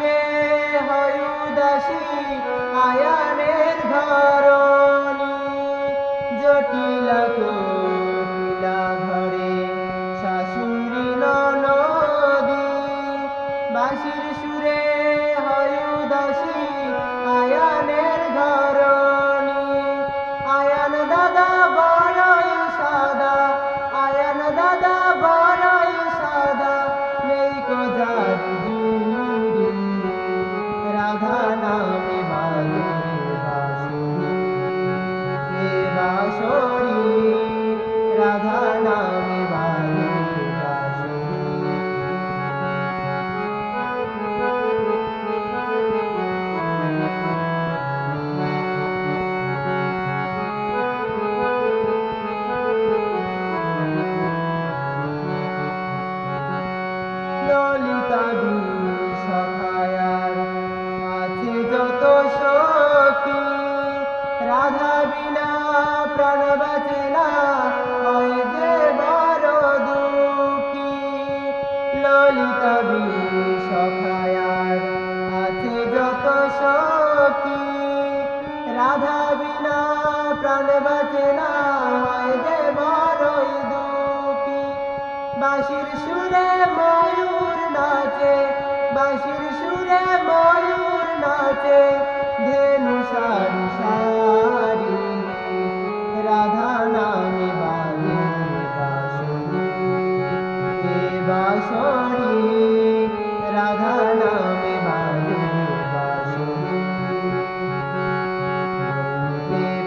সুরে হয় উদাসী আয়ানের ধরণী জটিলা কোকিলা ঘরে শাশুড়ি ননদী বাঁশির সুরে হয় উদাসী আয়ানের ধরণী আয়ান দাদা বড়ই সাদা আয়ান দাদা বড়ই সাদা নেই কো যার জুড়ি রাধা নামে বাজে বাঁশরি রাধা নামে বাজে ললিতা সখায়ার আছে যত সখী রাধা বিনা প্রাণ বাঁচে না হয় যে বড় দুঃখী ললিতা সখায়ার আছে যত সখী রাধা বিনা প্রাণ বাঁচে না হয় যে বড়ই দুঃখী বাঁশির সুরে ময়ূর নাচে বাঁশির সুরে ময়ূর নাচে ধেনু সারি সারি রাধা নামে বাজে বাঁশরি রাধা নামে বাজে বাঁশরি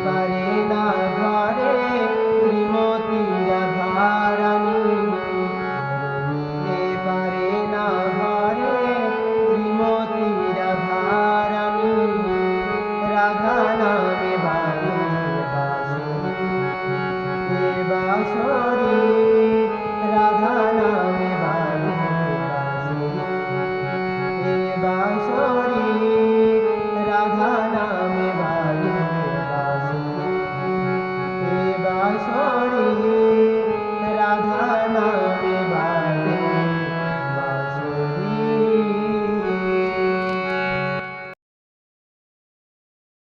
পারে না ঘরে শ্রীমতী রাধারানী পারে না ঘরে শ্রীমতী রাধারানী রাধা নামে বাজে বাঁশরি রাধা নামে